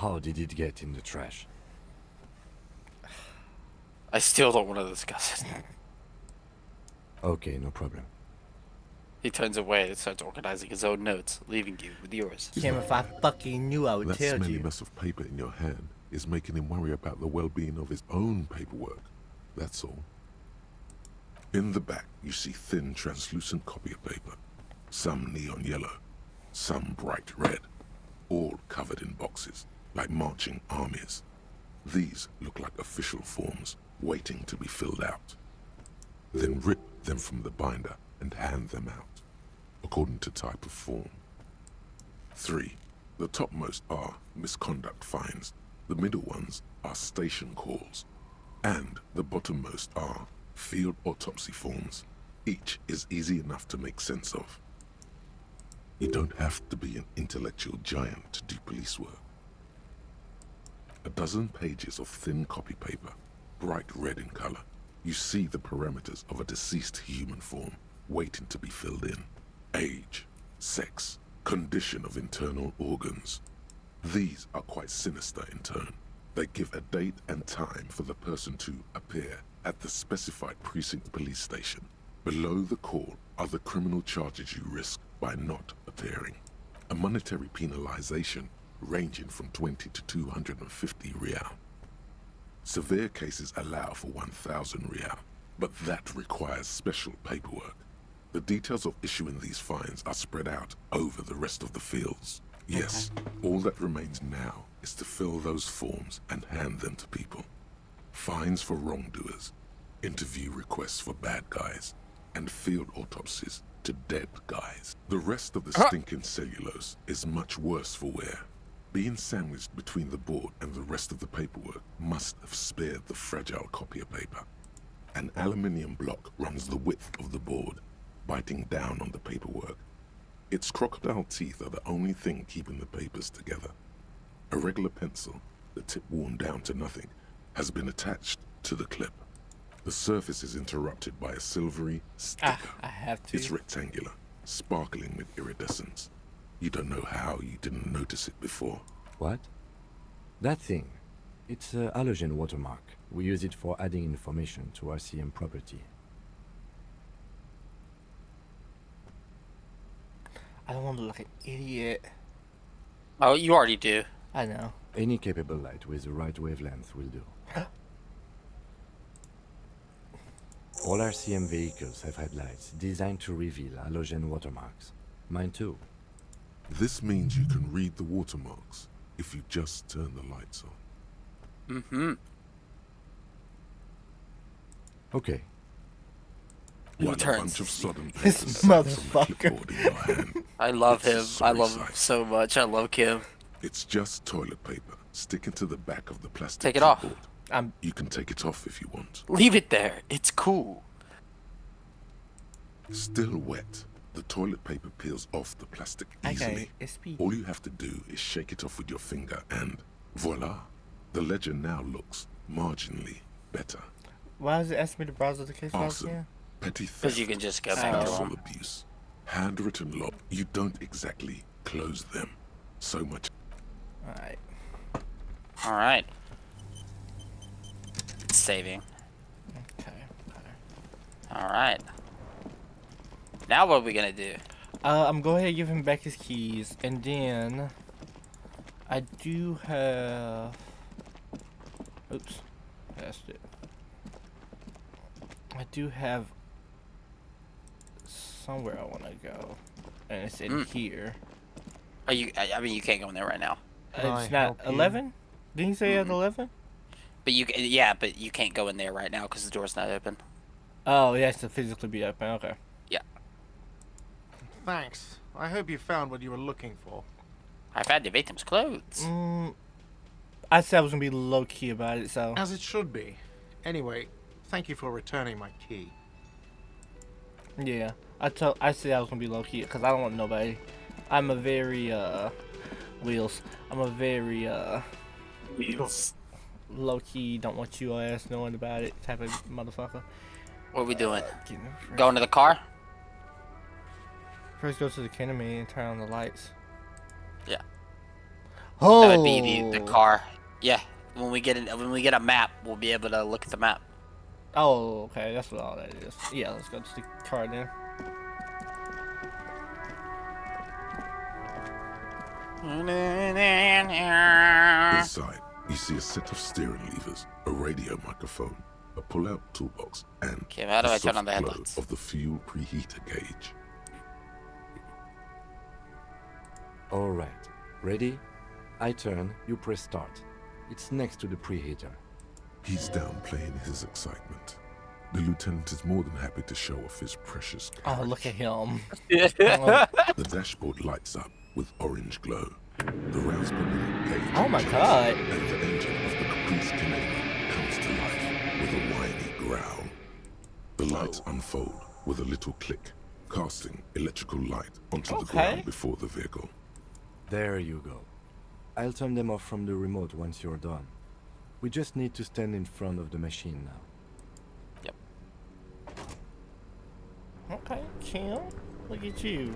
How did it get in the trash? I still don't want to discuss it. Okay, no problem. He turns away and starts organizing his own notes, leaving you with yours. Kim, if I fucking knew, I would That tell smelly you. mess of paper in your hand is making him worry about the well-being of his own paperwork. That's all. In the back, you see thin, translucent copy of paper. Some neon yellow, some bright red, all covered in boxes, like marching armies. These look like official forms, waiting to be filled out. Then rip them from the binder and hand them out, according to type of form. 3. The topmost are misconduct fines, the middle ones are station calls, and the bottommost are field autopsy forms. Each is easy enough to make sense of. You don't have to be an intellectual giant to do police work. A dozen pages of thin copy paper, bright red in color. You see the parameters of a deceased human form waiting to be filled in. Age, sex, condition of internal organs. These are quite sinister in turn. They give a date and time for the person to appear at the specified precinct police station. Below the call are the criminal charges you risk by not appearing. A monetary penalization ranging from 20 to 250 real. Severe cases allow for 1,000 real, but that requires special paperwork. The details of issuing these fines are spread out over the rest of the fields. Yes, all that remains now is to fill those forms and hand them to people. Fines for wrongdoers, interview requests for bad guys, and field autopsies to dead guys. The rest of the stinking cellulose is much worse for wear. Being sandwiched between the board and the rest of the paperwork must have spared the fragile copy of paper. An aluminium block runs the width of the board, biting down on the paperwork. Its crocodile teeth are the only thing keeping the papers together. A regular pencil, the tip worn down to nothing, has been attached to the clip. The surface is interrupted by a silvery sticker. I have to. It's rectangular, sparkling with iridescence. You don't know how you didn't notice it before. What? That thing. It's a halogen watermark. We use it for adding information to RCM property. I don't want to look like an idiot. Oh, you already do. I know. Any capable light with the right wavelength will do. All RCM vehicles have headlights designed to reveal halogen watermarks. Mine too. This means you can read the watermarks if you just turn the lights on. Mm-hmm. Okay. While a turns. bunch of sodden This papers sat on the motherfucker. clipboard in your hand. I love him. It's a I sorry love him sight. so much. I love Kim. It's just toilet paper sticking to the back of the plastic Take it off. clipboard. You can take it off if you want. Leave it there. It's cool. Still wet, the toilet paper peels off the plastic easily. Okay, it's speed. All you have to do is shake it off with your finger and voila. The ledger now looks marginally better. Why does it ask me to browse the case files Arson, again? petty theft, Because you can just go back to sexual him. abuse, handwritten law. You don't exactly close them so much. Alright. All right. Saving. Okay. All right. Now what are we gonna do? I'm going to give him back his keys, and then I do have. Oops, passed it. I do have somewhere I want to go, and it's in here. Are you? I mean, you can't go in there right now. Can I It's not help you? 11. Didn't he say at 11? But you, yeah, but you can't go in there right now because the door's not open. Oh, it has to physically be open. Okay. Thanks. I hope you found what you were looking for. I found the victim's clothes. I said I was gonna be low key about it, so. As it should be. Anyway, thank you for returning my key. Yeah, I said I was gonna be low key because I don't want nobody. I'm a very wheels. I'm a very Wheels. low key. Don't want you ass knowing about it type of motherfucker. What are we doing? First, Going to the car? first go to the enemy and turn on the lights. Yeah. Oh. That would be the car. Yeah. When we get a map, we'll be able to look at the map. Oh, okay, that's what all that is. Yeah, let's go to the car then. Inside, you see a set of steering levers, a radio microphone, a pull-out toolbox, and Okay, how do the I turn on the soft glow headlights? of the fuel preheater gauge. Alright. Ready? I turn, you press start. It's next to the preheater. He's downplaying his excitement. The lieutenant is more than happy to show off his precious carriage. Oh, look at him. The dashboard lights up with orange glow. The rouse per minute gauge Oh my changes, God. and the engine of the Caprice Canadian comes to life with a whiny growl. The lights unfold with a little click, casting electrical light onto the Okay. ground before the vehicle. There you go. I'll turn them off from the remote once you're done. We just need to stand in front of the machine now. Yep. Okay, Kim, look at you.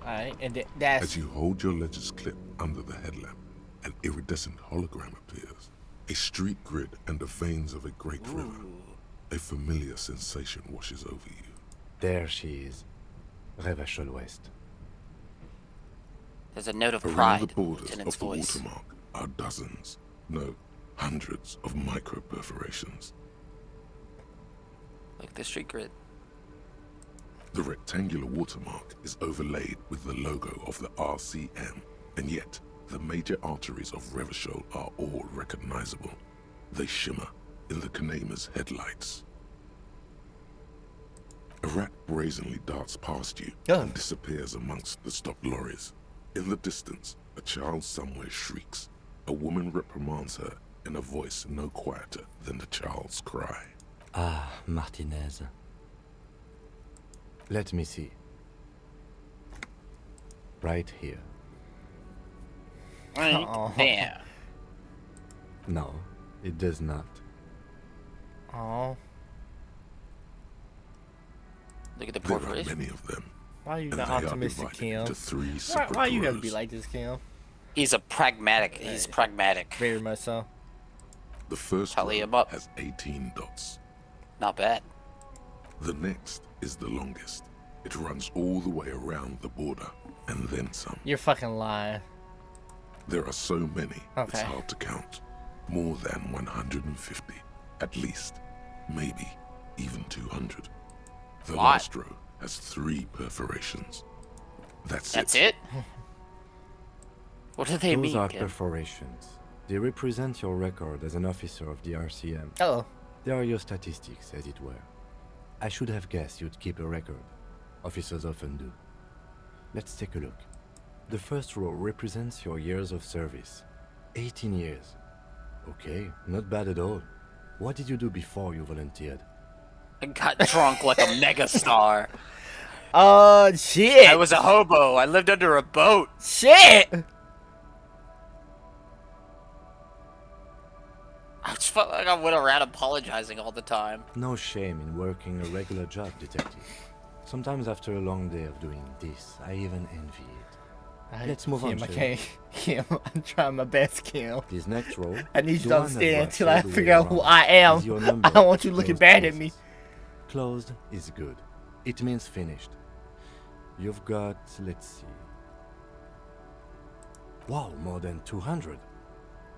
Alright, and that's... As you hold your ledger's clip under the headlamp, an iridescent hologram appears. A street grid and the veins of a great river. A familiar sensation washes over you. There she is. Revachol West. There's a note of Around pride the in borders Lieutenant's of the voice. watermark are dozens, no, hundreds of micro perforations. Like the street grid. The rectangular watermark is overlaid with the logo of the RCM, and yet the major arteries of Revachol are all recognizable. They shimmer in the Kanema's headlights. A rat brazenly darts past you and disappears amongst the stopped lorries. In the distance, a child somewhere shrieks. A woman reprimands her in a voice no quieter than the child's cry. Ah, Martinez. Let me see. Right here. Oh. Damn. No, it does not. Oh, Look at the There are perforation. many of them, why are you and not they are optimistic, divided Kim? into three Why, separate why you gotta be rows. like this, Kim? He's a pragmatic. He's pragmatic. Very much so. The first Tally row him up. has 18 dots. Not bad. The next is the longest. It runs all the way around the border, and then some. You're fucking lying. There are so many, it's Okay. hard to count. More than 150, at least. Maybe even 200. The Lot. last row has 3 perforations. That's it? What do they Those mean, are Kim? perforations. They represent your record as an officer of the RCM. Oh, They are your statistics, as it were. I should have guessed you'd keep a record. Officers often do. Let's take a look. The first row represents your years of service. 18 years. Okay, not bad at all. What did you do before you volunteered? I got drunk like a megastar. shit. I was a hobo. I lived under a boat. Shit. I just felt like I went around apologizing all the time. No shame in working a regular job, detective. Sometimes after a long day of doing this, I even envy it. Let's move on, Kim, I shall can't. Kim, I'm trying my best, Kim. This next row. I need you the to one that understand runs until all I the way figure out who around, I am. is your number I don't want you looking closed bad at cases. me. Closed is good. It means finished. You've got, let's see. Wow, more than 200.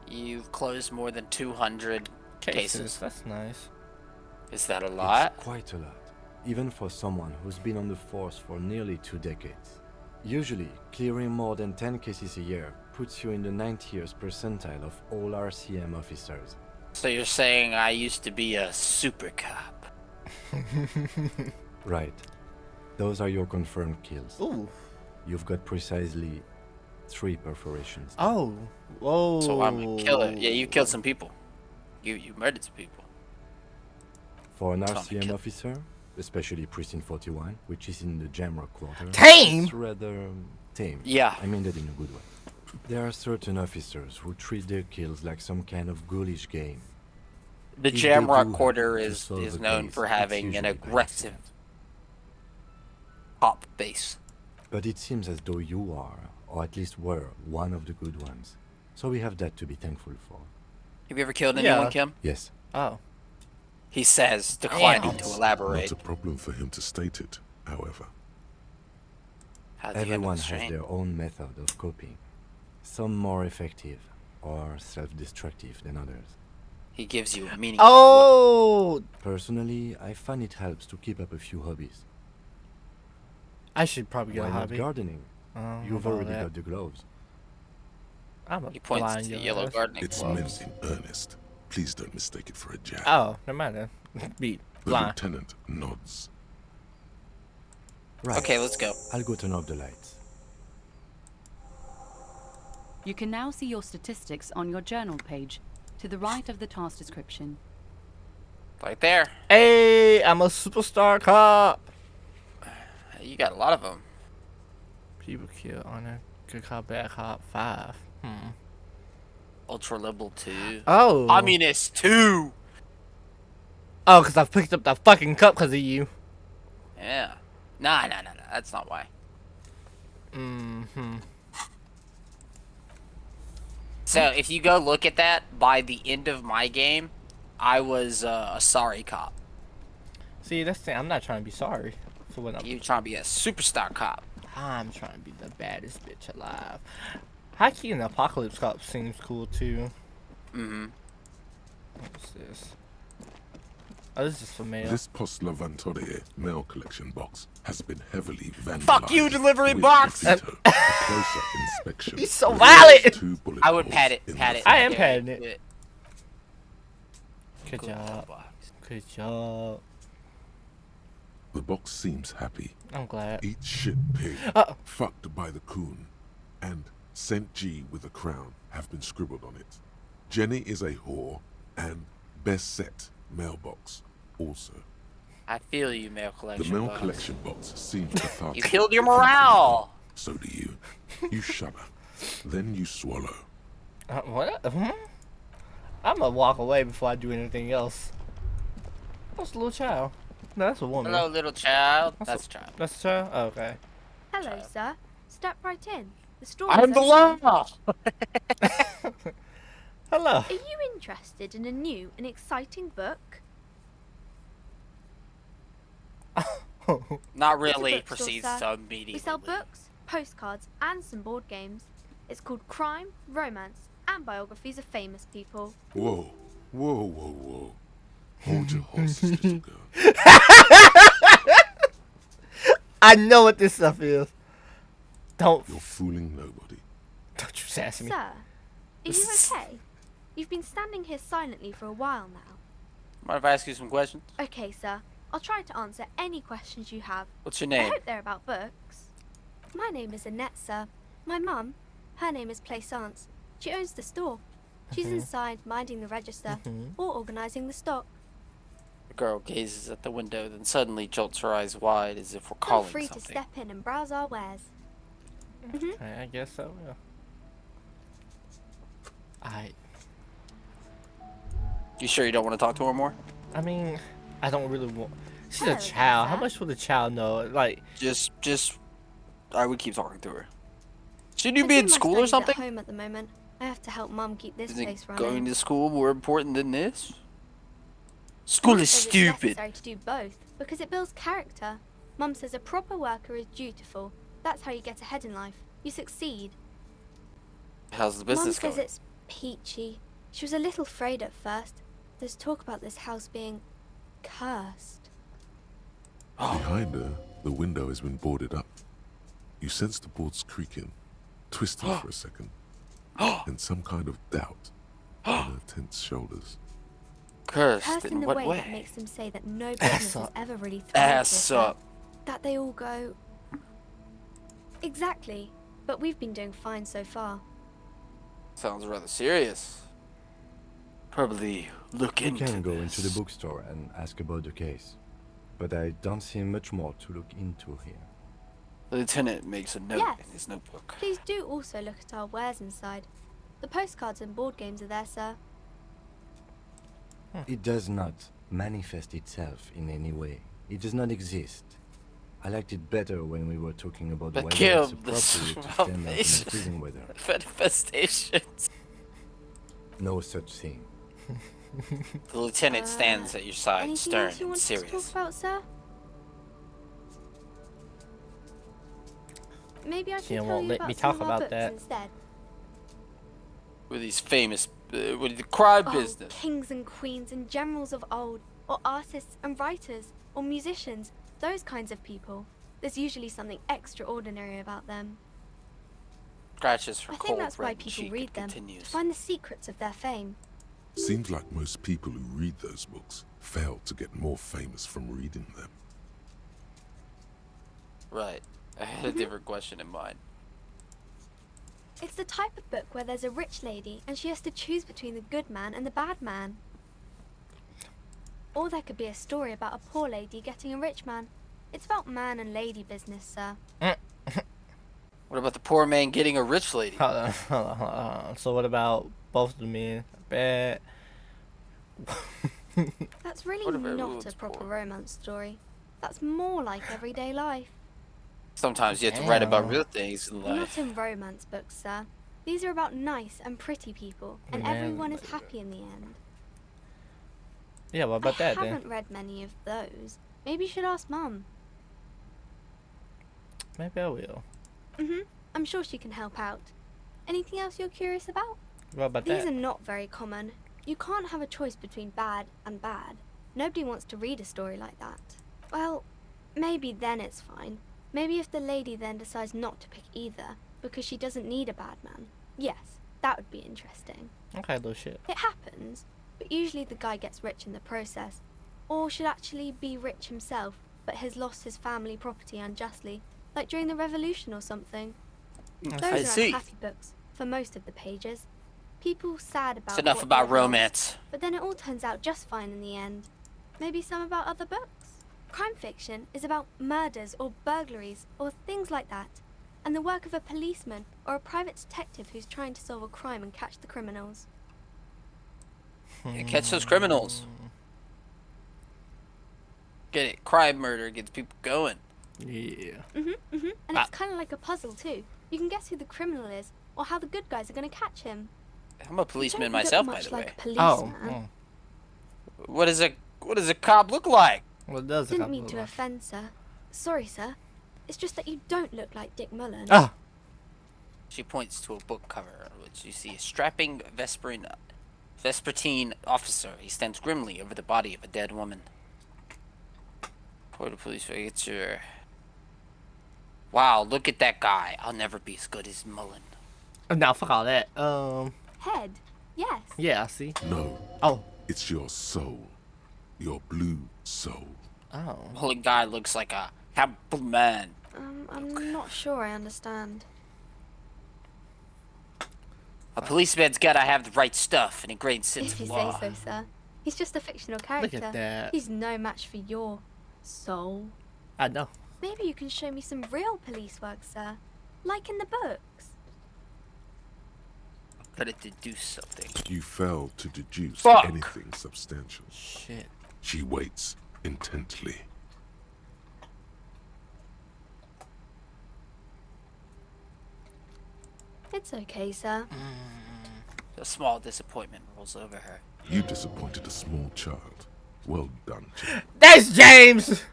You've closed more than 200 cases. That's nice. Is that a lot? It's quite a lot, even for someone who's been on the force for nearly 2 decades. Usually, clearing more than 10 cases a year puts you in the 90th percentile of all RCM officers. So you're saying I used to be a super cop? Right. Those are your confirmed kills. Ooh. You've got precisely 3 perforations. Oh. Whoa. So I'm a killer. Yeah, you killed some people. You murdered some people. For an So I'm a RCM kill- officer, especially Precinct 41, which is in the Jamrock quarter, Tame? it's rather tame. Yeah. I mean that in a good way. There are certain officers who treat their kills like some kind of ghoulish game. The If they Jamrock do Quarter happen to is solve a known case, for it's having an usually by aggressive accident. pop base. But it seems as though you are, or at least were, one of the good ones. So we have that to be thankful for. Have you ever killed anyone, Yeah. Kim? Yes. Oh. He says, declining Damn. to It's elaborate. not a problem for him to state it, however. How'd you handle Everyone the has strain? their own method of coping. Some more effective or self-destructive than others. He gives you a meaning. Oh! Personally, I find it helps to keep up a few hobbies. I should probably get Why a not hobby. gardening? I don't know You've about already that. got the gloves. I'm a He points blind to the young yellow ass. gardening It's gloves. meant in earnest. Please don't mistake it for a jab. Oh, never mind then. Beat. The Blind. lieutenant nods. Right. Okay, let's go. I'll go turn off the lights. You can now see your statistics on your journal page, to the right of the task description. Right there. Hey, I'm a superstar cop. You got a lot of them. People kill on a good cop, bad cop 5. Ultra level 2. Oh. Communist 2. Oh, because I picked up that fucking cup because of you. Yeah. Nah. That's not why. Mm-hmm. So if you go look at that, by the end of my game, I was a sorry cop. See, that's the thing. I'm not trying to be sorry for what I'm. You trying to be a superstar cop. I'm trying to be the baddest bitch alive. Haki and Apocalypse Cop seems cool too. Mm-hmm. What's this? Oh, this is for mail. This Post Lavantore mail collection box has been heavily vandalized. Fuck you, delivery with box! graffito. A closer inspection. He's so reveals violent! 2 bullet I would holes pat it. in Pat the it. I am Yeah, patting do it. Good job. box. Good job. The box seems happy. I'm glad. Eat shit pig, Uh-oh. fucked by the coon, and Saint G with a crown have been scribbled on it. Jenny is a whore, and best set mailbox also. I feel you, mail The collection mail box. collection box seems cathartic. You killed your for people. morale. So do you. You shudder. Then you swallow. What? I'm gonna walk away before I do anything else. That's a little child. No, that's a woman. Hello, little child. That's a child. That's a child? Oh, okay. Hello, sir. Step right in. The store. I'm the law. Hello. Are you interested in a new and exciting book? Not It's a really. bookstore, Proceeds sir. to immediately. We sell leave. books, postcards, and some board games. It's called Crime, Romance, and Biographies of Famous People. Whoa. Whoa, whoa, whoa. Hold your horses, little girl. I know what this stuff is. Don't You're fooling nobody. you sass me. Sir, are you okay? You've been standing here silently for a while now. Mind if I ask you some questions? Okay, sir. I'll try to answer any questions you have. What's your I name? hope they're about books. My name is Annette, sir. My mum, her name is Plaisance. She owns the store. She's inside minding the register or organising the stock. The girl gazes at the window, then suddenly jolts her eyes wide as if we're Feel calling free to something. step in and browse our wares. Okay, I guess so, yeah. You sure you don't want to talk to her more? I mean, I don't really want. She's a Hello, child. How sir. much would a child know? Like, Just. I would keep talking to her. Shouldn't you I be do in my school or studies something? At home at the moment. I have to help Mum keep this Isn't place running. going to school more important than this? School Mum is says It's stupid. necessary to do both because it builds character. Mum says a proper worker is dutiful. That's how you get ahead in life. You succeed. How's the Mum business says going? it's peachy. She was a little afraid at first. There's talk about this house being cursed. Behind her, the window has been boarded up. You sense the boards creaking, twisting for a second, and some kind of doubt on her tense shoulders. Cursed Cursed in in the what way, way? that makes them say that no business has up. ever really thrived. Ass with her. up. That they all go. Exactly. But we've been doing fine so far. Sounds rather serious. Probably look You into can go into the this. bookstore and ask about the case. But I don't see much more to look into here. The lieutenant makes a note Yes. in his notebook. Please do also look at our wares inside. The postcards and board games are there, sir. It does not manifest itself in any way. It does not exist. I liked it better when we were talking about But whether kill it's appropriate to stand out in freezing weather. Manifestations. No such thing. The lieutenant stands at your side, Anything stern else you and wanted to talk serious. about, sir? Maybe I She can tell won't you let me about some talk of our about books that. instead. With these famous, with the crime Oh, business. kings and queens and generals of old, or artists and writers, or musicians, those kinds of people. There's usually something extraordinary about them. Scratches her I think cold that's why red people cheek read and them, continues. to find the secrets of their fame. Seems like most people who read those books fail to get more famous from reading them. Right. I had a different question in mind. It's the type of book where there's a rich lady and she has to choose between the good man and the bad man. Or there could be a story about a poor lady getting a rich man. It's about man and lady business, sir. What about the poor man getting a rich lady? Hold on, hold on, hold on. So what about both of the men? Bad. That's really What if not everyone's a proper poor? romance story. That's more like everyday life. Sometimes you have to write about Damn. real things in Not life. in romance books, sir. These are about nice and pretty people, and Man, everyone is happy in the end. Yeah, what about I that then? haven't read many of those. Maybe you should ask Mum. Maybe I will. I'm sure she can help out. Anything else you're curious about? What about These that? are not very common. You can't have a choice between bad and bad. Nobody wants to read a story like that. Well, maybe then it's fine. Maybe if the lady then decides not to pick either, because she doesn't need a bad man. Yes, that would be interesting. Okay, little shit. It happens, but usually the guy gets rich in the process. Or should actually be rich himself, but has lost his family property unjustly, like during the revolution or something. I Those are see. unhappy books, for most of the pages. People sad about It's enough what about they've lost, romance. but then it all turns out just fine in the end. Maybe some about other books. Crime fiction is about murders or burglaries or things like that, and the work of a policeman or a private detective who's trying to solve a crime and catch the criminals. Yeah, catch those criminals. Get it? Crime murder gets people going. Yeah. And it's kind of like a puzzle too. You can guess who the criminal is or how the good guys are going to catch him. I'm a You policeman don't look myself, by much the like way. a Oh. policeman. What does a cop look like? What does it Didn't mean to offend, sir. Sorry, sir. It's just that you don't look like Dick Mullen. Ah. She points to a book cover on which you see a strapping Vespertine officer. He stands grimly over the body of a dead woman. Port of police figure. Wow, look at that guy. I'll never be as good as Mullen. Now fuck all that. Head. Yes. Yeah. See. No, Oh. it's your soul. Your blue soul. Oh. Mullen guy looks like a capital man. I'm not sure I understand. A policeman's gotta have the right stuff and a great sense If of you law. say so, sir. He's just a fictional Look character. at that. He's no match for your soul. I know. Maybe you can show me some real police work, sir. Like in the books. Gotta deduce something. You fail to deduce Fuck. anything substantial. Shit. She waits intently. It's okay, sir. A small disappointment rolls over her. You disappointed a small child. Well done, Jack. That's James.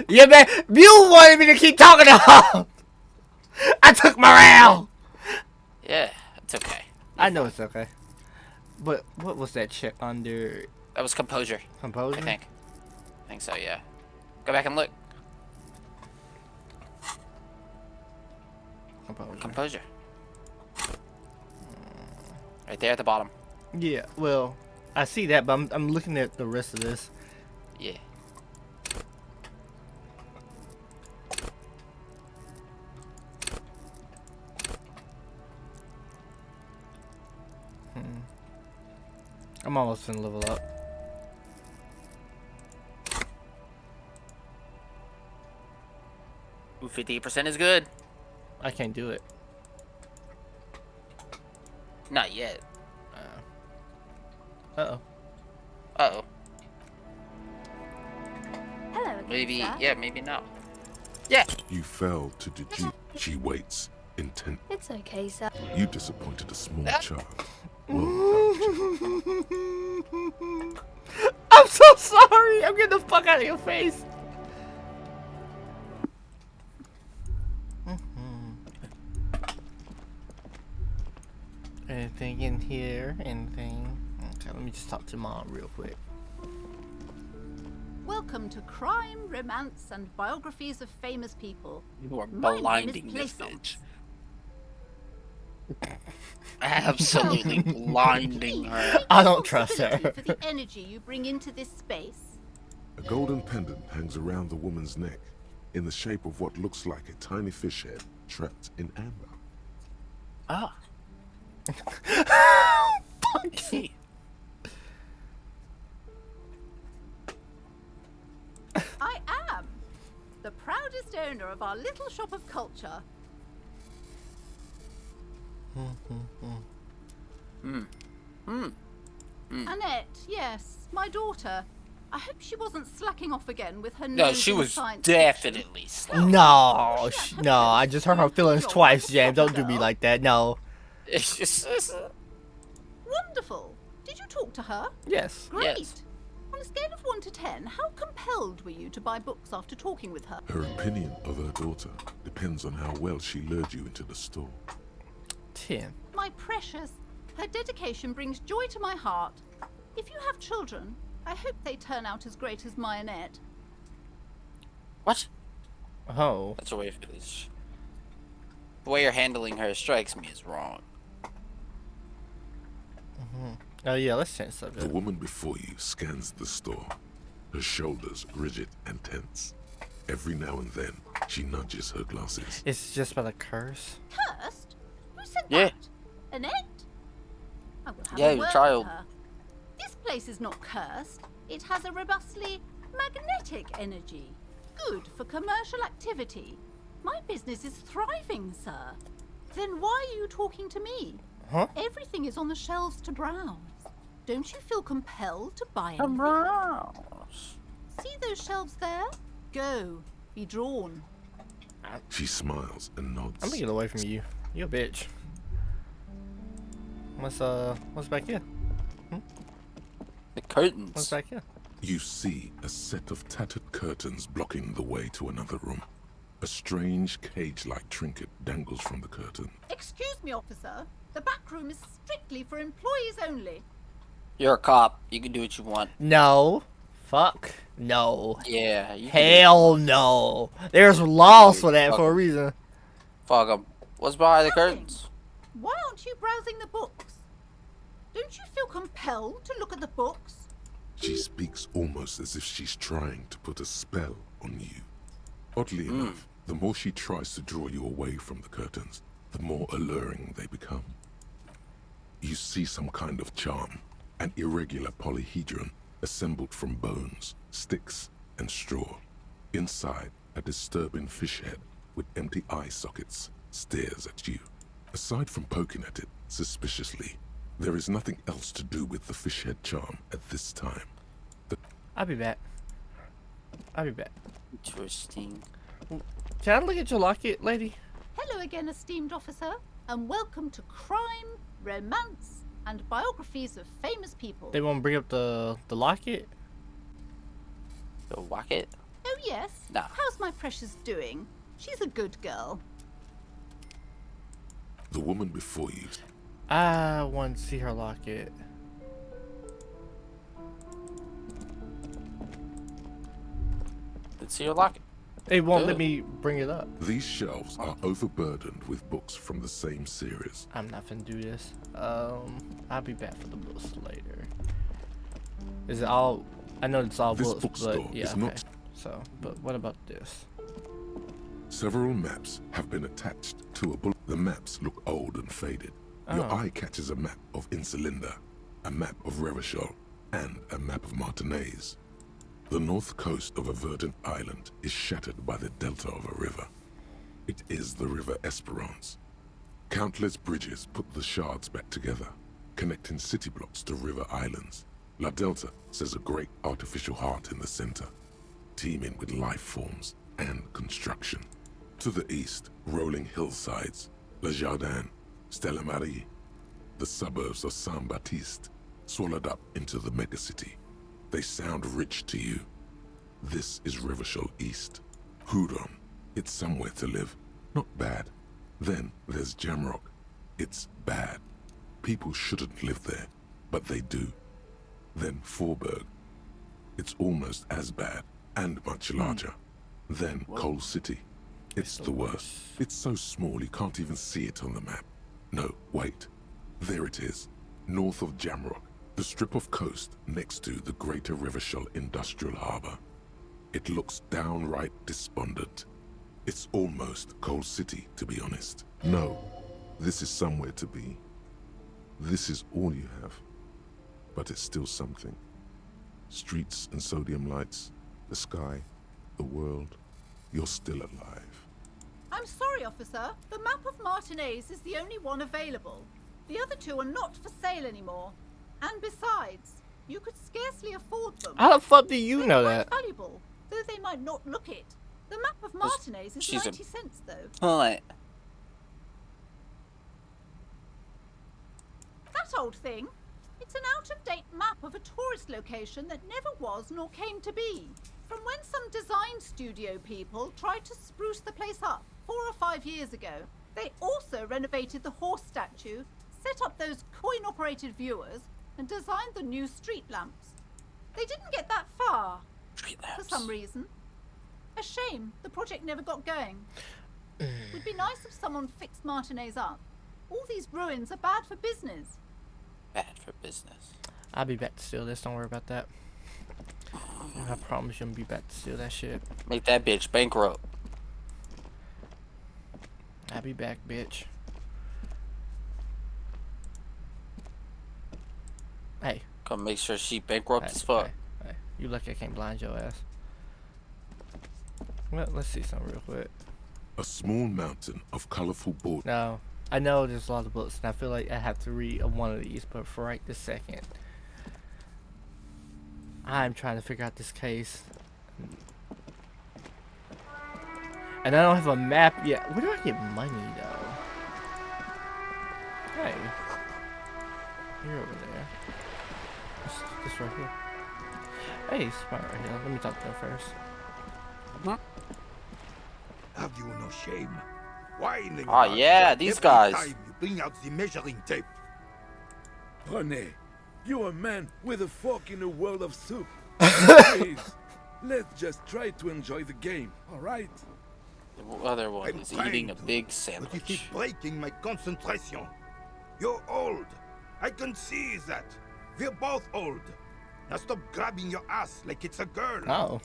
You wanted me to keep talking to her. I took my round. Yeah, it's okay. I know it's okay. But what was that check under That was composure, composure? I think. I think so, yeah. Go back and look. Composure. Composure. Right there at the bottom. Yeah. Well, I see that, but I'm looking at the rest of this. Yeah. I'm almost gonna level up. Ooh, 58% is good. I can't do it. Not yet. Uh-oh. Uh-oh. Hello again, Maybe, sir. yeah, maybe not. Yeah. You fell to deduce. She waits, intent. It's okay, sir. You disappointed a small child. Well done, child. I'm so sorry. I'm getting the fuck out of your face. Anything in here? Anything? Okay, let me just talk to Mom real quick. Welcome to Crime, Romance, and Biographies of Famous People. You are My name is blinding this Plaisance. bitch. Absolutely blinding her. I don't trust her. Responsibility for the energy you bring into this space. A golden pendant hangs around the woman's neck in the shape of what looks like a tiny fish head trapped in amber. Ah. I am the proudest owner of our little shop of culture. Annette, yes, my daughter. I hope she wasn't slacking off again with her No, nose she in was science definitely slow. No, no, I just hurt her feelings twice, James. Don't do me like that. No. It's just. fiction. Wonderful. Did you talk to her? Yes. Great. Yes. On a scale of 1 to 10, how compelled were you to buy books after talking with her? Her opinion of her daughter depends on how well she lured you into the store. 10. My precious, her dedication brings joy to my heart. If you have children, I hope they turn out as great as my Annette. What? Oh. That's a way for this. The way you're handling her strikes me as wrong. Oh yeah, let's change The subject. woman before you scans the store, her shoulders rigid and tense. Every now and then, she nudges her glasses. It's just about a curse. Cursed? Who said Yeah. that? Annette? I will have Yeah, a your word child. with her. This place is not cursed. It has a robustly magnetic energy. Good for commercial activity. My business is thriving, sir. Then why are you talking to me? Huh? Everything is on the shelves to browse. Don't you feel compelled to buy anything? See those shelves there? Go. Be drawn. She smiles and nods. I'm gonna get away from you. You a bitch. What's back here? The curtains. What's back here? You see a set of tattered curtains blocking the way to another room. A strange cage-like trinket dangles from the curtain. Excuse me, officer. The back room is strictly for employees only. You're a cop. You can do what you want. No. Fuck. No. Yeah. You can Hell no. There's laws for that for a reason. Fuck them. What's behind the Nothing. curtains? Why aren't you browsing the books? Don't you feel compelled to look at the books? She speaks almost as if she's trying to put a spell on you. Oddly enough, the more she tries to draw you away from the curtains, the more alluring they become. You see some kind of charm, an irregular polyhedron assembled from bones, sticks, and straw. Inside, a disturbing fish head with empty eye sockets stares at you. Aside from poking at it suspiciously, there is nothing else to do with the fish head charm at this time. I'll be back. I'll be back. Interesting. Can I look at your locket, lady? Hello again, esteemed officer, and welcome to Crime, Romance, and Biographies of Famous People. They won't bring up the locket? The Wacket? Oh yes? No. How's my precious doing? She's a good girl. The woman before you. I want to see her locket. Let's see your locket. They won't let Ugh. me bring it up. These shelves are overburdened with books from the same series. I'm not finna do this. I'll be back for the books later. Is it all? I know it's all This books, bookstore but yeah, is okay. not- So, but what about this? Several maps have been attached to a book. The maps look old and faded. Your Oh. eye catches a map of Insulinda, a map of Revachol, and a map of Martinaise. The north coast of a verdant island is shattered by the delta of a river. It is the River Esperance. Countless bridges put the shards back together, connecting city blocks to river islands. La Delta says a great artificial heart in the center, teeming with life forms and construction. To the east, rolling hillsides, Le Jardin, Stella Marie, the suburbs of Saint-Baptiste, swallowed up into the megacity. They sound rich to you. This is Rivachol East. Houdon, it's somewhere to live. Not bad. Then there's Jamrock. It's bad. People shouldn't live there, but they do. Then Faubourg. It's almost as bad, and much larger. Then Coal City. It's the worst. It's so small you can't even see it on the map. No, wait. There it is. North of Jamrock. The strip of coast next to the Greater Rivachol Industrial Harbour. It looks downright despondent. It's almost Coal City, to be honest. No, this is somewhere to be. This is all you have. But it's still something. Streets and sodium lights, the sky, the world. You're still alive. I'm sorry, officer. The map of Martinez is the only one available. The other two are not for sale anymore. And besides, you could scarcely afford them. How the fuck do you know They're that? quite valuable, though they might not look it. The map of Martinez is 90 cents, though. Alright. That old thing? It's an out-of-date map of a tourist location that never was nor came to be. From when some design studio people tried to spruce the place up 4 or 5 years ago. They also renovated the horse statue, set up those coin-operated viewers, and designed the new street lamps. They didn't get that far, Street for lamps. some reason. A shame the project never got going. Would be nice if someone fixed Martinez up. All these ruins are bad for business. Bad for business. I'll be back to steal this. Don't worry about that. I promise you I'm be back to steal that shit. Make that bitch bankrupt. I'll be back, bitch. Hey. Come make sure she bankrupt Hey, as fuck. hey. You lucky I can't blind your ass. Well, let's see something real quick. A small mountain of colorful borders. No, I know there's a lot of books, and I feel like I have to read one of these, but for right this second, I'm trying to figure out this case. And I don't have a map yet. Where do I get money, though? Hey. You're over there. This right here. Hey, Smart right here. Let me talk to him first. Have you no shame? Whining Oh, about yeah, it these every guys. time you bring out the measuring tape. René, you're a man with a fork in a world of soup. Please, let's just try to enjoy the game, alright? The other one I'm is trying eating a to, big But you sandwich. keep breaking my concentration. You're old. I can see that. We're both old. Now stop grabbing your ass like it's a girl. Oh.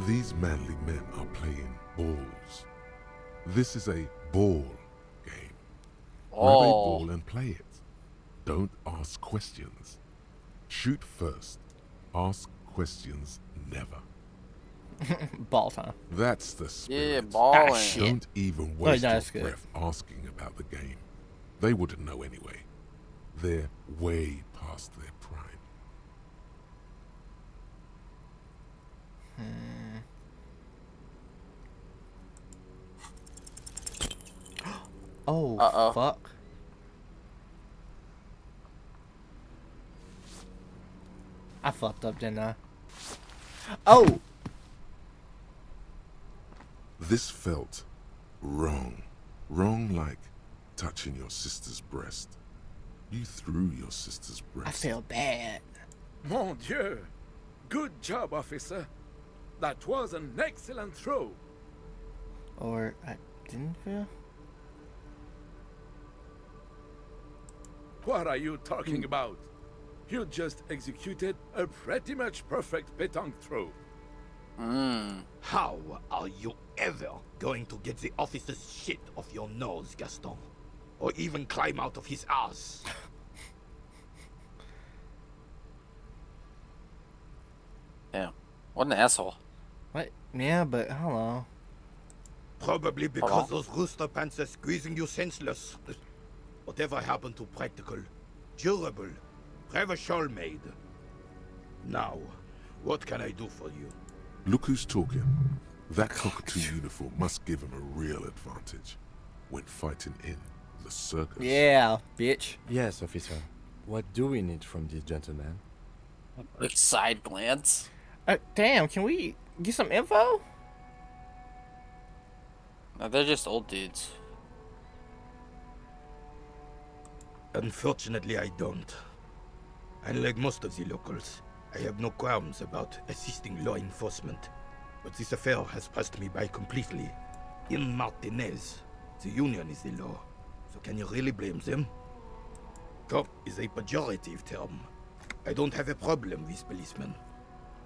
These manly men are playing balls. This is a ball game. Grab a Oh. ball and play it. Don't ask questions. Shoot first. Ask questions never. Ball time. That's the spirit. Yeah, balling. shit. Don't even Oh, waste no, your that's good. breath asking about the game. They wouldn't know anyway. They're way past their prime. Oh, Uh-oh. fuck. I fucked up, didn't I? Oh! This felt wrong. Wrong like touching your sister's breast. You threw your sister's I breast. feel bad. Mon Dieu! Good job, officer. That was an excellent throw. Or I didn't feel? What are you talking about? You just executed a pretty much perfect pétanque throw. How are you ever going to get the officer's shit off your nose, Gaston? Or even climb out of his ass? Damn. What an asshole. What? Yeah, but I don't know. Probably because Hello? those rooster pants are squeezing you senseless. Whatever happened to practical, durable, Revachol made? Now, what can I do for you? Look who's talking. That cockatoo uniform must give him a real advantage when fighting in the circus. Yeah, bitch. Yes, officer. What do we need from this gentleman? Quick side glance. Damn, can we get some info? No, they're just old dudes. Unfortunately, I don't. Unlike most of the locals, I have no qualms about assisting law enforcement. But this affair has passed me by completely. In Martinez, the union is the law. So can you really blame them? Cop is a pejorative term. I don't have a problem with policemen.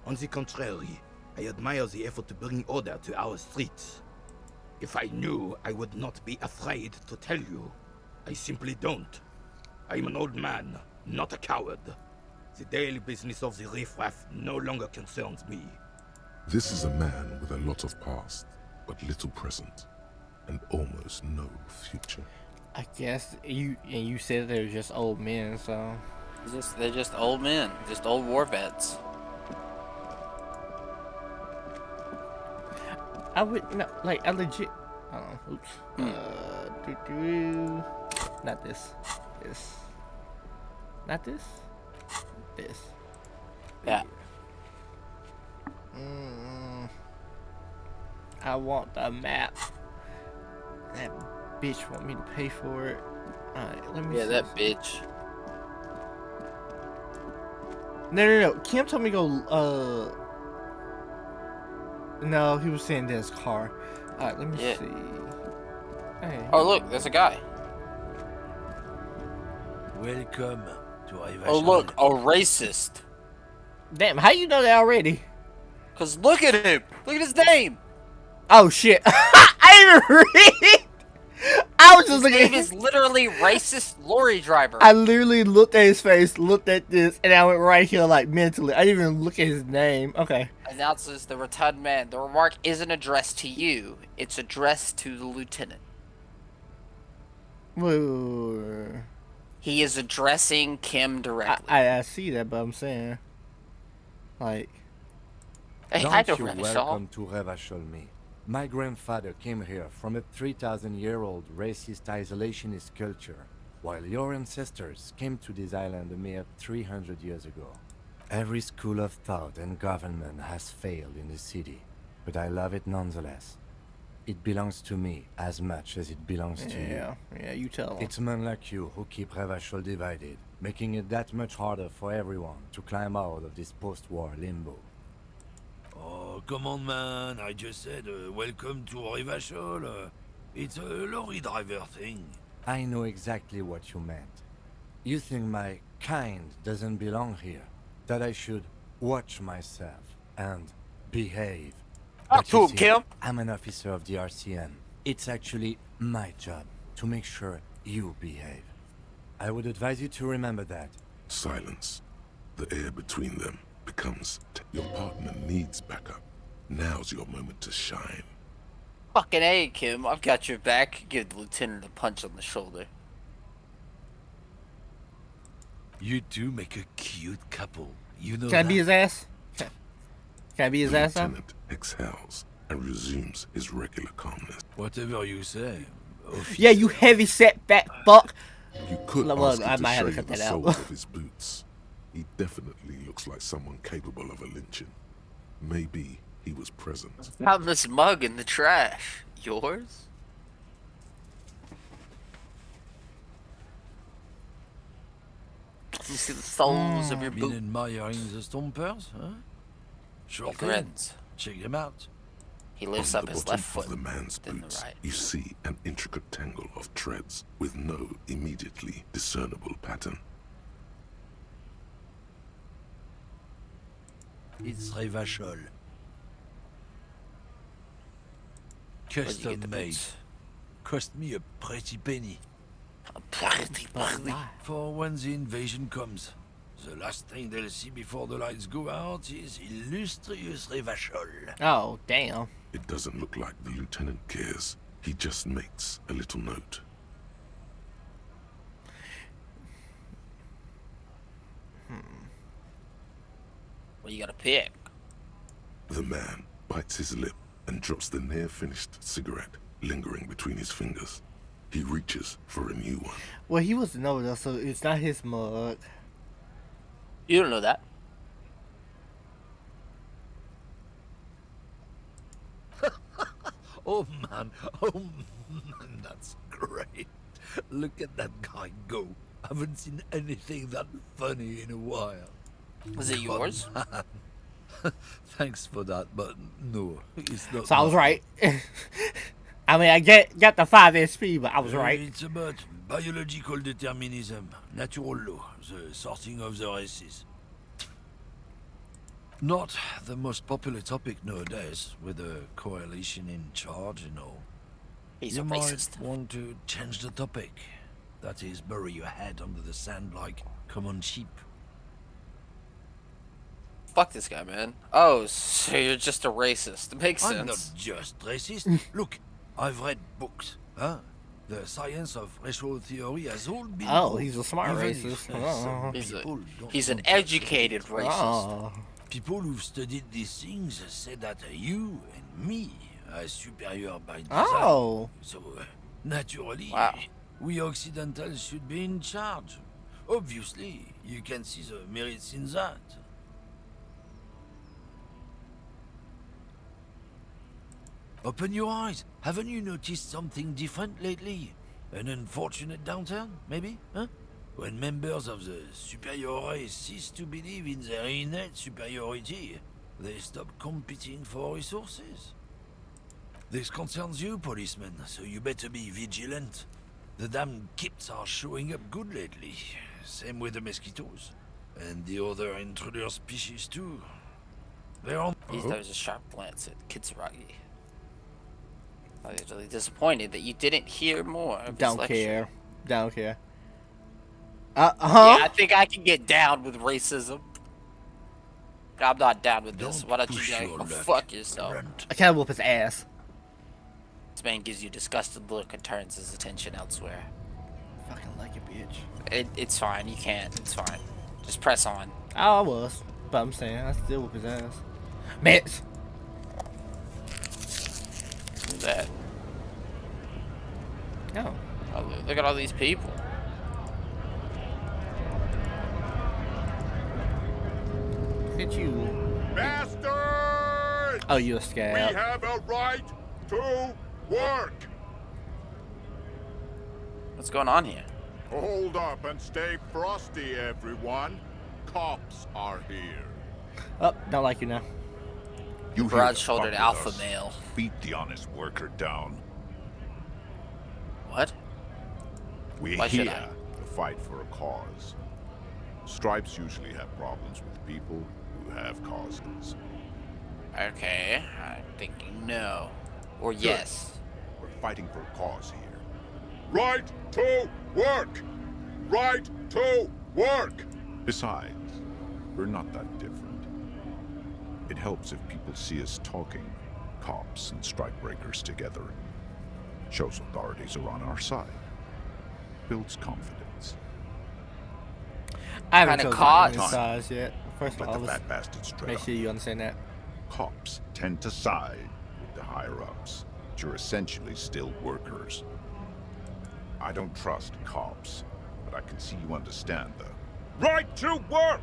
On the contrary, I admire the effort to bring order to our streets. If I knew, I would not be afraid to tell you. I simply don't. I'm an old man, not a coward. The daily business of the riffraff no longer concerns me. This is a man with a lot of past, but little present, and almost no future. I guess you said they're just old men, so They're just old men, just old war vets. I would no like I legit. Oops. Not this. This. Not this. This. Yeah. I want the map. That bitch want me to pay for it. Alright, let me Yeah, see. that bitch. No. Kim told me to go, no, he was saying there's car. Alright, let me Yeah. see. Hey. Oh, look, there's a guy. Welcome to Rivashol. Oh, look, a racist. Damn, how you know that already? Cause look at him. Look at his name. Oh shit. I didn't read. I was just His looking name at is literally racist lorry driver. I literally looked at his face, looked at this, and I went right here like mentally. I didn't even look at his name. Okay. Announces the rotund man. The remark isn't addressed to you. It's addressed to the lieutenant. Whoa. He is addressing Kim directly. I see that, but I'm saying, like, Hey, I Don't know you Revachol. welcome to Revachol me. My grandfather came here from a 3,000-year-old racist isolationist culture, while your ancestors came to this island a mere 300 years ago. Every school of thought and government has failed in the city, but I love it nonetheless. It belongs to me as much as it belongs to you. Yeah, you tell him. It's men like you who keep Revachol divided, making it that much harder for everyone to climb out of this post-war limbo. Oh, come on, man. I just said welcome to Rivashol. It's a lorry driver thing. I know exactly what you meant. You think my kind doesn't belong here, that I should watch myself and behave. Talk But to you him, see, Kim. I'm an officer of the RCM. It's actually my job to make sure you behave. I would advise you to remember that. Silence. The air between them becomes... Your partner needs backup. Now's your moment to shine. Fucking A, Kim. I've got your back. Give the lieutenant a punch on the shoulder. You two make a cute couple. You know Can I that? be his ass? Can I be his The ass now? lieutenant exhales and resumes his regular calmness. Whatever you say. Yeah, you heavy set fat fuck. You could Well, ask I him to might have show to you cut the that out. soles of his boots. He definitely looks like someone capable of a lynching. Maybe he was present. Found this mug in the trash. Yours? You see the soles of your Been boot? admiring the stompers, huh? Sure He thing. grins. Check them out. He lifts On up the his bottom left foot, of the man's then the boots, right. you see an intricate tangle of treads with no immediately discernible pattern. It's Rivashol. Where'd you get Custom the made. boots? Cost me a pretty penny. Pretty. For when the invasion comes, the last thing they'll see before the lights go out is illustrious Rivashol. Oh, damn. It doesn't look like the lieutenant cares. He just makes a little note. Well, you gotta pick. The man bites his lip and drops the near-finished cigarette lingering between his fingers. He reaches for a new one. Well, he wasn't over there, so it's not his mug. You don't know that. Oh man, that's great. Look at that guy go. Haven't seen anything that funny in a while. Was it yours? Thanks for that, but no, it's not. So I was right. I mean, I get the 5 SP, but I was right. It's about biological determinism, natural law, the sorting of the races. Not the most popular topic nowadays, with the coalition in charge and all. He's You a might racist. want to change the topic. That is, bury your head under the sand like common sheep. Fuck this guy, man. Oh, so you're just a racist. It makes I'm not sense. just racist. Look, I've read books, huh? The science of racial theory has all been Oh, proved, he's a smart even if, racist. some He's, people don't he's an want to accept educated it. racist. Oh. People who've studied these things say that you and me are superior by design. Oh. So, naturally, Wow. we Occidentals should be in charge. Obviously, you can see the merits in that. Open your eyes. Haven't you noticed something different lately? An unfortunate downturn, maybe? Huh? When members of the superior race cease to believe in their innate superiority, they stop competing for resources. This concerns you, policeman, so you better be vigilant. The damn kips are showing up good lately. Same with the mosquitoes. And the other intruder species too. They're on... He's there's a sharp glance at Kitsuragi. I was really disappointed that you didn't hear more of his Don't lecture. care. Don't care. Yeah, I think I can get down with racism. But I'm not down with this. Don't Why don't push you your go luck, fuck yourself? Brent. I can't whoop his ass. This man gives you a disgusted look and turns his attention elsewhere. Fucking like a bitch. It's fine. You can't. It's fine. Just press on. Oh, I was. But I'm saying, I still whoop his ass. Bitch! Who's that? No. Oh, look at all these people. Look at you. Bastards! Oh, you a We scab. have a right to work! What's going on here? Hold up and stay frosty, everyone. Cops are here. Oh, don't like you now. You Broad-shouldered alpha male. Beat the honest worker down. What? We're Why should here I? to fight for a cause. Stripes usually have problems with people who have causes. Okay, I'm thinking no. Or Good. yes. We're fighting for a cause here. Right to work! Right to work! Besides, we're not that different. It helps if people see us talking, cops and strikebreakers together. Shows authorities are on our side. Builds confidence. I haven't Kinda chosen caught. any size yet. First of Let all, the let's fat bastards tread make on. sure you understand that. Cops tend to side with the higher-ups, but you're essentially still workers. I don't trust cops, but I can see you understand the right to work!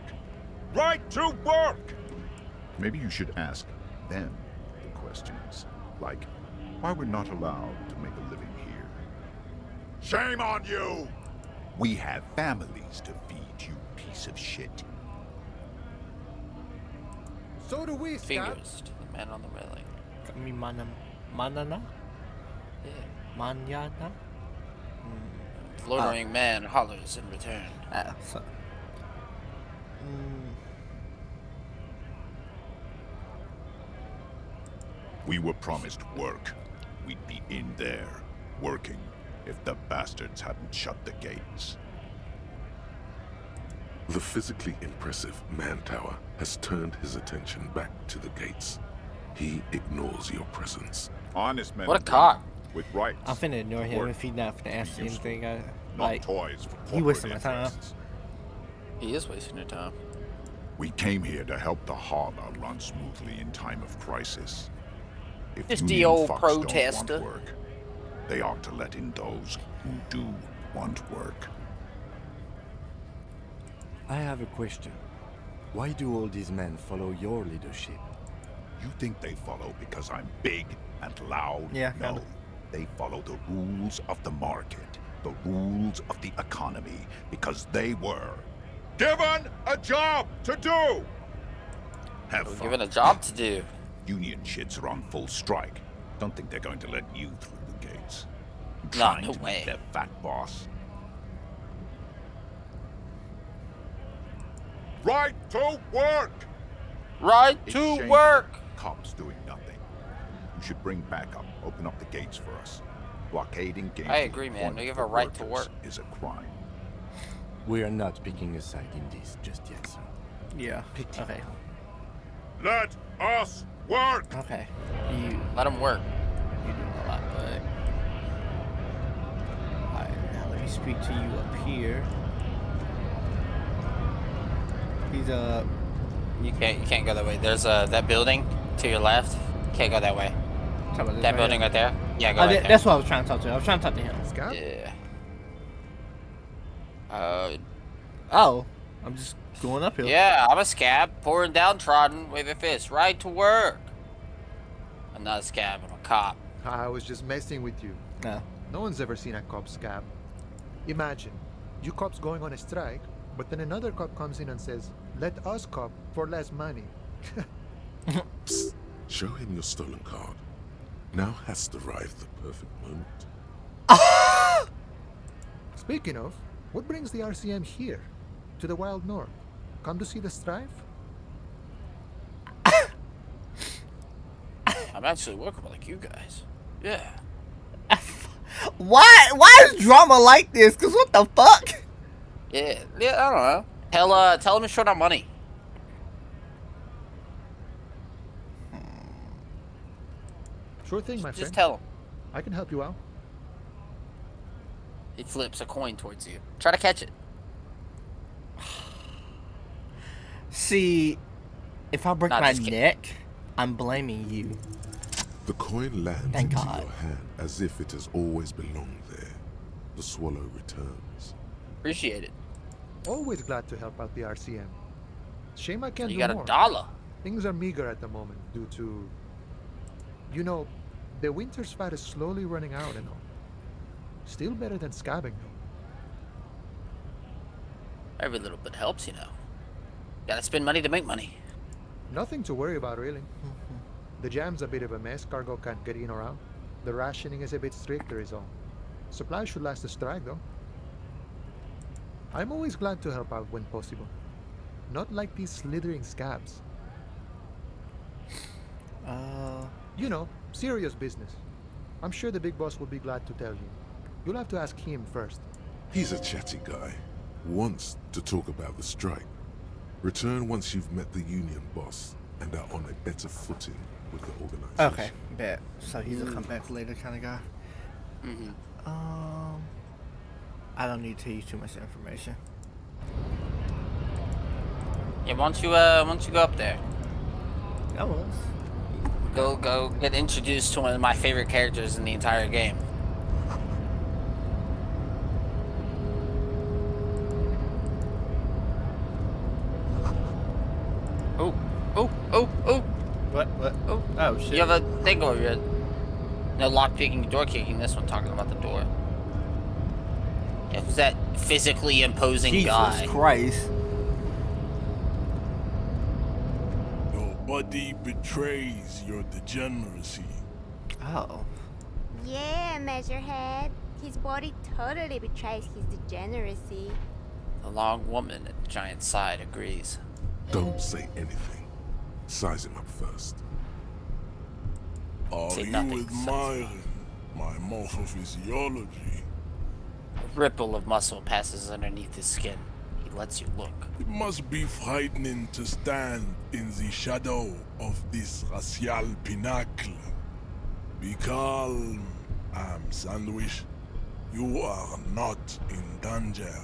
Right to work! Maybe you should ask them the questions, like why we're not allowed to make a living here. Shame on you! We have families to feed, you piece of shit. So do we, Scott. Fingers to the man on the railing. Mi manana? Yeah. Manana? The loitering man hollers in return. So. We were promised work. We'd be in there, working, if the bastards hadn't shut the gates. The physically impressive man tower has turned his attention back to the gates. He ignores your presence. Honest men. What a and cock. women with rights. I'm finna ignore him Work. if he's not finna ask Be useful. anything. Not Like, toys for he corporate wasting my time. interests. He is wasting your time. We came here to help the Harla run smoothly in time of crisis. If Just the union old fucks protester. don't want work, they ought to let in those who do want work. I have a question. Why do all these men follow your leadership? You think they follow because I'm big and loud? Yeah, No. kinda. They follow the rules of the market, the rules of the economy, because they were given a job to do! Have We're fun. given a job to do. Union shits are on full strike. Don't think they're going to let you through the gates. You Nah, trying no to way. meet their fat boss. Right to work! Right It's to shameful. work. Cops doing nothing. You should bring backup. Open up the gates for us. Blockading gainful I agree, man. employment We have for a right to workers work. is a crime. We are not picking a side in this just yet, sir. Yeah. Okay. Let us work! Okay. Let him work. You're doing a lot, but... Alright, now let me speak to you up here. He's, You can't go that way. There's that building to your left. Can't go that way. Talk about this That right building here. right there. Yeah, go Oh, right there. that's what I was trying to talk to. I was trying to talk to him. Scab? Yeah. Oh, I'm just going uphill. Yeah, I'm a scab, pouring downtrodden with a fist, right to work. I'm not a scab, I'm a cop. I was just messing with you. No. No one's ever seen a cop scab. Imagine, you cops going on a strike, but then another cop comes in and says, let us cop for less money. Psst. Show him your stolen card. Now has arrived the perfect moment. Speaking of, what brings the RCM here? To the Wild North? Come to see the strife? I'm actually working like you guys. Yeah. Why is drama like this? Cause what the fuck? Yeah, I don't know. Tell him to short on money. Sure thing, my friend. Just tell him. I can help you out. He flips a coin towards you. Try to catch it. See, if I break Nah, my just neck, I'm blaming you. The coin lands Thank into God. your hand as if it has always belonged there. The swallow returns. Appreciate it. Always glad to help out the RCM. Shame I can't You do got more. $1. Things are meager at the moment due to... You know, the winter's fat is slowly running out and all. Still better than scabbing though. Every little bit helps, you know. Gotta spend money to make money. Nothing to worry about really. The jam's a bit of a mess, cargo can't get in or out. The rationing is a bit stricter is all. Supplies should last the strike though. I'm always glad to help out when possible. Not like these slithering scabs. You know, serious business. I'm sure the big boss will be glad to tell you. You'll have to ask him first. He's a chatty guy. Wants to talk about the strike. Return once you've met the union boss and are on a better footing with the organization. Okay, bet. So he's a come back later kind of guy. I don't need to tell you too much information. Yeah, why don't you go up there? That was. Go get introduced to one of my favorite characters in the entire game. Oh. What? Oh, shit. You have a thing over here. No lockpicking, door kicking. This one talking about the door. Yeah, who's that physically imposing Jesus guy? Christ. Your body betrays your degeneracy. Oh. Yeah, Measurehead. His body totally betrays his degeneracy. The long woman at the giant side agrees. Don't say anything. Size him up first. Are Say you nothing, admiring my morphophysiology? A ripple of muscle passes underneath his skin. He lets you look. It must be frightening to stand in the shadow of this racial pinnacle. Be calm, Sandwich. You are not in danger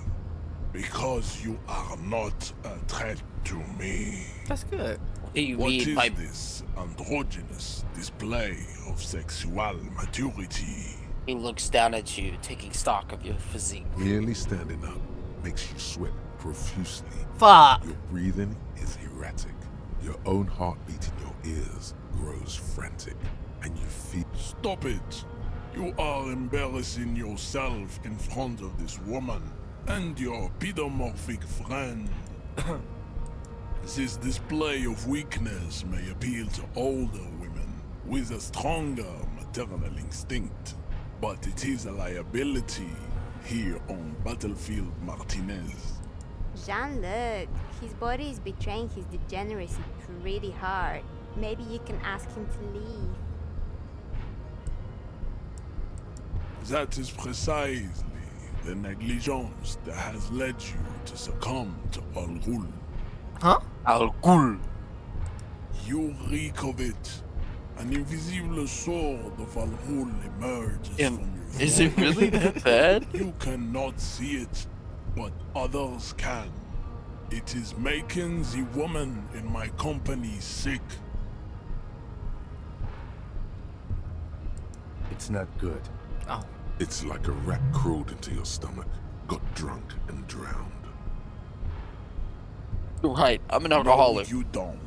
because you are not a threat to me. That's good. You What mean is by this androgynous display of sexual maturity? he looks down at you, taking stock of your physique. Merely standing up makes you sweat profusely. Fuck. Your breathing is erratic. Your own heartbeat in your ears grows frantic. And you feel... Stop it! You are embarrassing yourself in front of this woman and your pedomorphic friend. This display of weakness may appeal to older women with a stronger maternal instinct, but it is a liability here on Battlefield Martinez. Jean-Luc, his body is betraying his degeneracy pretty hard. Maybe you can ask him to leave. That is precisely the negligence that has led you to succumb to Al Ghul. Huh? Al Ghul. You reek of it. An invisible sword of Al Ghul emerges from your Is it throat. really that bad? You cannot see it, but others can. It is making the woman in my company sick. It's not good. Oh. It's like a rat crawled into your stomach, got drunk and drowned. Right, I'm an No, alcoholic. you don't.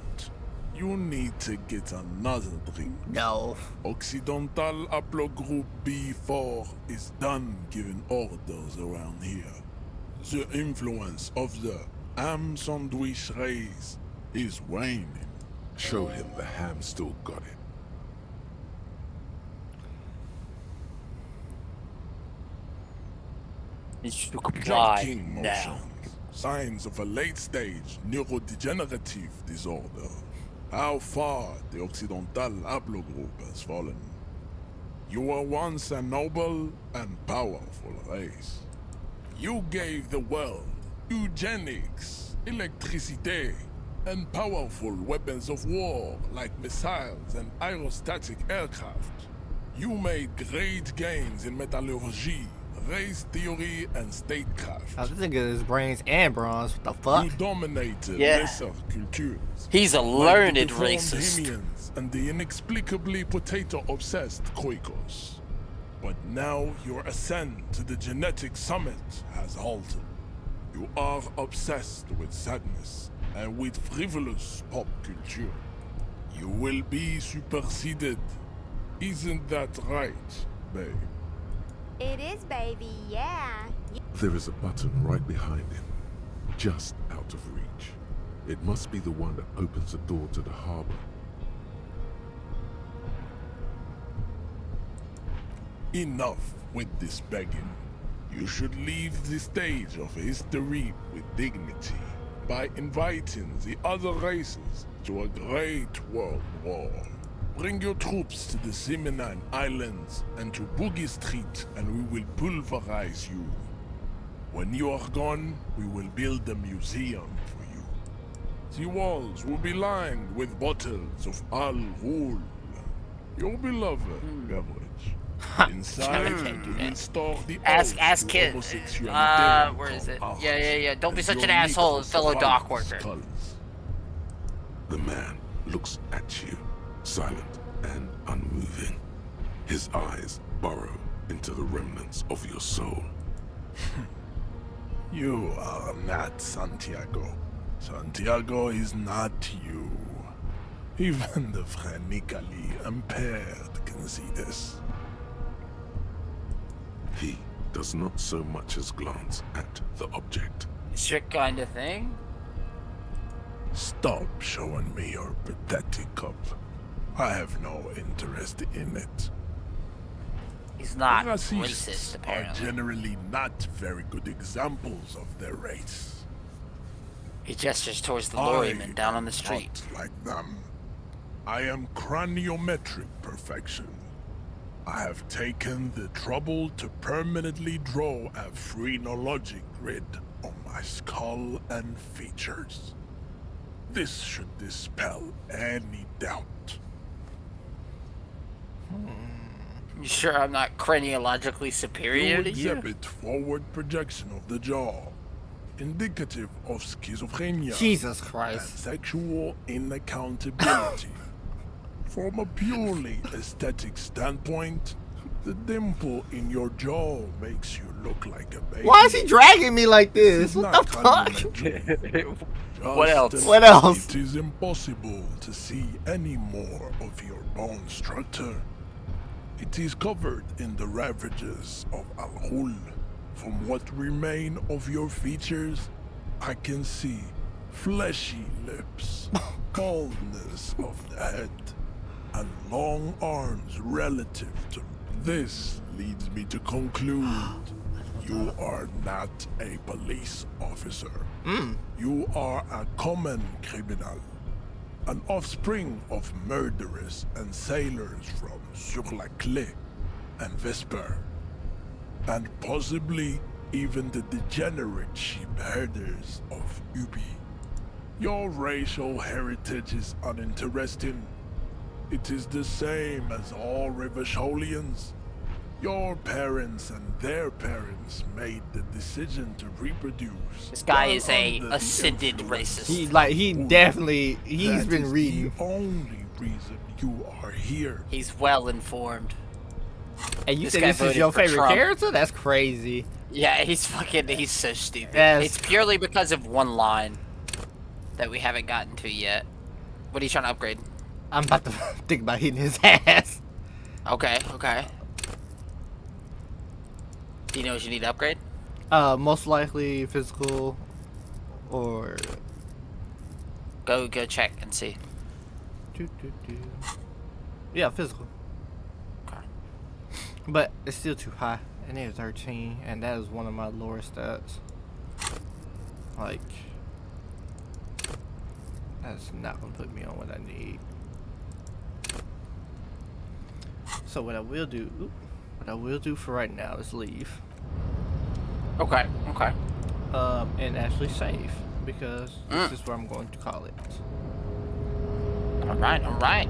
You need to get another drink. No. Occidental Haplogroup B4 is done giving orders around here. The influence of the ham sandwich race is waning. Show him the ham still got it. You should comply Jacking now. motions. Signs of a late-stage neurodegenerative disorder. How far the Occidental Haplogroup has fallen. You were once a noble and powerful race. You gave the world eugenics, electricity, and powerful weapons of war like missiles and aerostatic aircraft. You made great gains in metallurgy, race theory, and statecraft. Oh, this nigga is brains and bronze. What the fuck? You dominated Yeah. lesser cultures. He's a like learned the deformed racist. Hemians and the inexplicably potato-obsessed Khoikos. But now your ascent to the genetic summit has halted. You are obsessed with sadness and with frivolous pop culture. You will be superseded. Isn't that right, babe? It is, baby, yeah. There is a button right behind him, just out of reach. It must be the one that opens the door to the harbor. Enough with this begging. You should leave the stage of history with dignity by inviting the other races to a great world war. Bring your troops to the Simenon Islands and to Boogie Street, and we will pulverize you. When you are gone, we will build a museum for you. The walls will be lined with bottles of Al Ghul, your beloved beverage. Inside, we will store the Ask oath to kid. homosexuality Where is it? from Yeah. Don't be as such your an asshole, legal fellow dock survivors' worker. colours. The man looks at you, silent and unmoving. His eyes burrow into the remnants of your soul. You are not Santiago. Santiago is not you. Even the phrenically impaired can see this. He does not so much as glance at the object. It's your kind of thing. Stop showing me your pathetic cup. I have no interest in it. He's not Racists racist, are apparently. generally not very good examples of their race. He gestures towards the I lorryman down on the am street. not like them. I am craniometric perfection. I have taken the trouble to permanently draw a phrenologic grid on my skull and features. This should dispel any doubt. You sure I'm not craniologically superior You to you? exhibit forward projection of the jaw. indicative of schizophrenia Jesus and Christ. sexual inaccountability. From a purely aesthetic standpoint, the dimple in your jaw makes you look like a baby. Why is he dragging me like this? What the fuck? What else? What else? It is impossible to see any more of your bone structure. It is covered in the ravages of Al-Ghul. From what remain of your features, I can see fleshy lips, baldness of the head, and long arms relative to. This leads me to conclude you are not a police officer. You are a common criminal, an offspring of murderers and sailors from Sur-la-Clé and Vesper, and possibly even the degenerate sheep herders of Ubi. Your racial heritage is uninteresting. It is the same as all Rivasholians. Your parents and their parents made the decision to reproduce. This guy while is a under the ascended influence racist. He's that been is reading. the only reason you are here. He's well informed. And you This said guy this is voted your for favorite Trump. character? That's crazy. Yeah, he's so stupid. Yes. It's purely because of one line that we haven't gotten to yet. What are you trying to upgrade? I'm about to think about hitting his ass. Okay. Do you know what you need to upgrade? Most likely physical or Go check and see. Yeah, physical. Okay. But it's still too high. I need a 13, and that is one of my lower stats. Like, that's not gonna put me on what I need. So what I will do for right now is leave. Okay. And actually save, because this is where I'm going to call it. All right.